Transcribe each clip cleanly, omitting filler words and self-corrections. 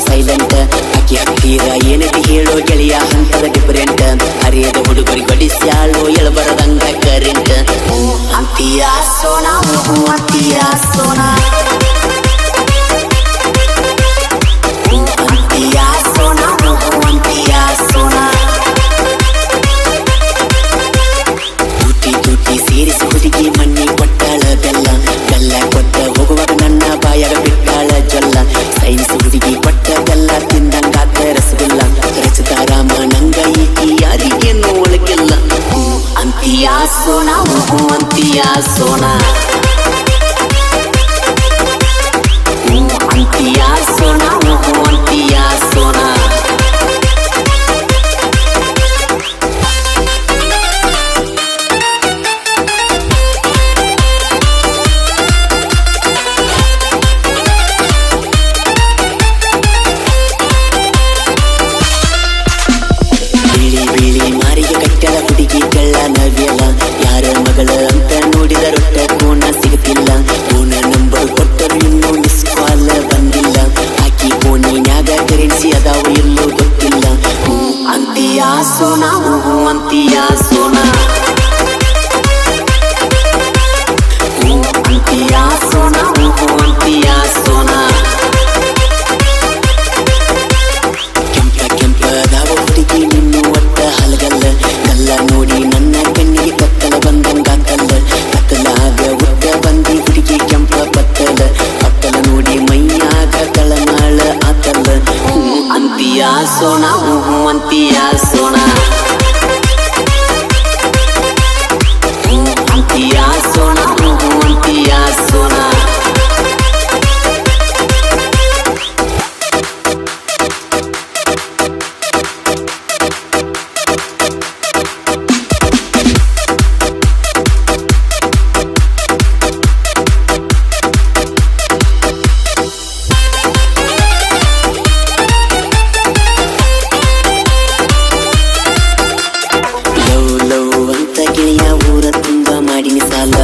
silent ಆಕಿ ಹತ್ತಿರ ಏನಕ್ಕೆ ಹೇಳೋ ಗೆಳೆಯ ಹಂತದ ಡಿಫರೆಂಟ್ ಅರಿಯದ ಹುಡುಗರಿ ಬಡಿಸ್ಯಾಳೋ ಎಳಬರದಂಗ ಕರೆಂಟ್ ಅಂತೀಯ ಸೋನಾ ಅಂತೀಯ ಸೋನಾ ಅಂತೀಯ ಸೋನಾ ಅಂತೀಯ ಸೋನಾ ತುಟಿ ತುಟಿ ಸೇರಿಸಿ ಹುಡುಗಿ ಮಣ್ಣಿ ಕೊಟ್ಟಾಳ ಬೆಲ್ಲ ಬೆಲ್ಲ ಕೊಟ್ಟ ಹೋಗುವಾಗ ನನ್ನ ಬಾಯಾಗ ಬಿಟ್ಟಾಳ ಜೊಲ್ಲ ಸೈನ್ಸ್ ಹುಡುಗಿ ಕೊಟ್ಟ ಬೆಲ್ಲ ತಿಂದಂಗಾದ ರಸಗುಲ್ಲ ರಚಿತಾರಾಮ ನಂಗ ಈಕಿ ಯಾರಿಗೇನು ಒಳಗಿಲ್ಲ ಅಂತೀಯ ಸೋನಾ ಅಂತೀಯ ಸೋನಾ ಅಂತೀಯ ಸೋನಾ ಅಂತೀಯ ಸೋನಾ ಹುಡುಗಿ ಕಳ್ಳ ನವ್ಯಲ್ಲ ಯಾರ ಮಗಳ ಅಂತ ನೋಡಿದ ರೊಟ್ಟ ಕೋಣ ಸಿಗುತ್ತಿಲ್ಲ ಫೋನ ನಂಬರ್ ಕೊಟ್ಟರು ಇನ್ನೂ ಮಿಸ್ ಕಾಲ್ ಬಂದಿಲ್ಲ ಆಕಿ ಫೋನಿನ್ಯಾಗ ಕರೆನ್ಸಿ ಅದಾವ ಎಲ್ಲೂ ಗೊತ್ತಿಲ್ಲ ಅಂತೀಯ ಸೋನಾ ಅಂತೀಯ ಸೋನಾ ಅಂತೀಯ ಸೋನಾ ಅಂತೀಯ ಸೋನಾ ಕೆಂಪದಾವ ಹುಡುಗಿ ನಿನ್ನು ಒಟ್ಟ ಹಲಗಲ್ಲ ಕಲ್ಲ ನೋಡಿ ನನ್ನ ಕಣ್ಣಿಗೆ ಕತ್ತಲ ಬಂದಂಗಾತಲ್ಲ ಕತ್ತಲಾಗ ಹುಟ್ಟ ಬಂದಿ ಹುಡುಗಿ ಕೆಂಪ ಪತ್ತಲ ಪತ್ತಲ ನೋಡಿ ಮೈಯಾಗ ತಳಮಾಳ ಆತಲ್ಲ ಅಂತೀಯ ಸೋನಾ ಅಂತೀಯ ಸೋನಾ ಅಂತೀಯ ಸೋನಾ ಅಂತೀಯ ಸೋನಾ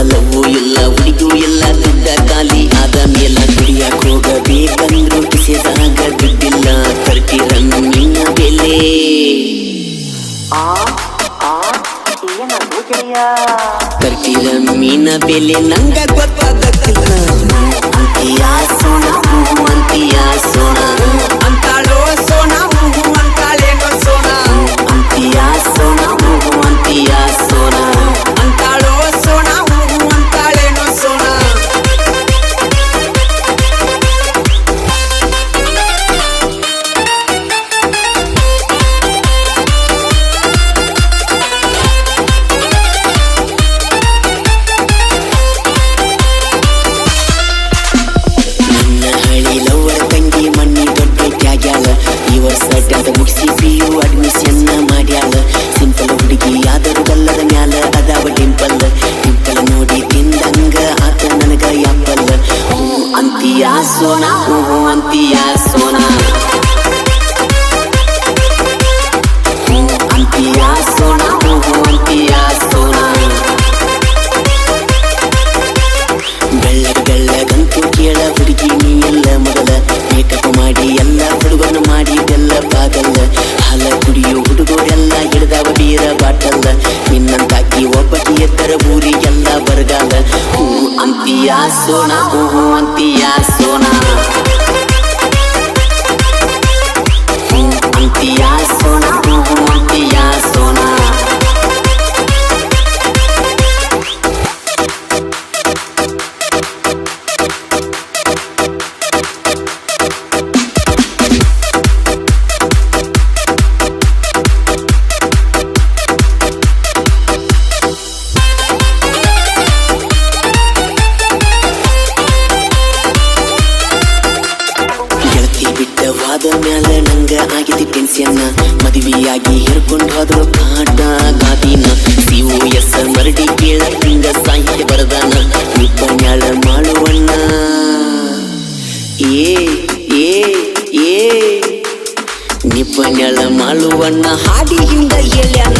ಲವ್ವು ಇಲ್ಲ ಹುಡುಗೂ ಇಲ್ಲ ದುಡ್ಡ ಖಾಲಿ ಆದ ಮೇಲ ದುಡಿಯಾಕ ಹೋಗಬೇಕಂದ್ರು ಕಿಸೆದಾಗ ದುಡ್ಡಿಲ್ಲ ತರ್ತೀರ ನಿನ್ನ ಬೆಲೆ ತರ್ತೀರ ಮೀನ ಬೆಲೆ ನಂಗ ಗೊತ್ತಾಗತ್ತಿಲ್ಲ ಅಂತೀಯ ಸೋನಾ ಅಂತೀಯ ಸೋನಾ ಅಂತಾಳೋ ಸೋನಾ ಅಂತಾಳೇನೋ ಸೋನಾ ಅಂತೀಯ ಸೋನಾ ಅಂತೀಯ ಸೋನಾ ಅಂತಾಳೋ ಸೋನಾ ಅಂತಾಳೇನೋ ಸೋನಾ ನನ್ನ ಹಳಿ ಲವ್ವರ ತಂಗಿ ಮಣ್ಣಿ ದೊಡ್ಡ ಟ್ಯಾಗ್ಯಾಳ ಈ ವರ್ಷ ಟ್ಯಾದ ಮುಗಿಸಿ PU ಅಡ್ಮಿಷನ್ ಮಾಡ್ಯಾಳ ಸಿಂಪಲ್ ಹುಡುಗಿ ಆದರೂ ಗಲ್ಲದ ಮ್ಯಾಲ ಅದಾವ ಡಿಂಪಲ್ ಡಿಂಪಲ್ ನೋಡಿ ತಿಂದಂಗ ಆತ ನನಗ ಯಾಪಲ್ ಅಂತೀಯ ಸೋನಾ ಅಂತೀಯ ಸೋನಾ ಅಂತೀಯ ಸೋನಾ ಅಂತೀಯ ಸೋನಾ ಬೆಳ್ಳಗಂತೂ ಕೇಳ ಹುಡುಗಿ ನೀ ಎಲ್ಲ ಮೊದಲ ಮೇಕಪ್ ಮಾಡಿ ಎಲ್ಲ ಹುಡುಗನ ಮಾಡಿ ಬೆಲ್ಲ ಬಾಗಲ್ಲ ಹಾಲ ಕುಡಿಯೋ ಹುಡುಗರೆಲ್ಲ ಹಿಡ್ದಾವ ಬೀರ ಬಾಟಲ್ಲ ನಿನ್ನಂತಾಕಿ ಒಬ್ಬಟಿ ಎತ್ತರ ಊರಿಗೆಲ್ಲ ಬರಗಾಲ ಅಂತೀಯ ಸೋನಾ ಅಂತೀಯ ಸೋನಾ ಅಂತೀಯ ಸೋನಾ ಅಂತೀಯ ಸೋನಾ ಮ್ಯಾಲ ನಂಗ ಆಗಿದೆ ಟೆನ್ಷನ್ ಮದುವೆಯಾಗಿ ಹಿಡ್ಕೊಂಡು ಹೋದ್ರು ಕಾಟ ಗಾದಿನ COS ಮರಡಿ ಕೇಳ ಹಿಂಗ ಸಾಹಿತ್ಯ ಬರದಾನ ನಿಪ್ಪನ್ಯಾಳ ಮಾಡುವಣ್ಣ ನಿಪ್ಪನ್ಯಾಳ ಮಾಡುವಣ್ಣ ಹಾಡಿ ಹಿಂಗ ಹೇಳ್ಯಾನ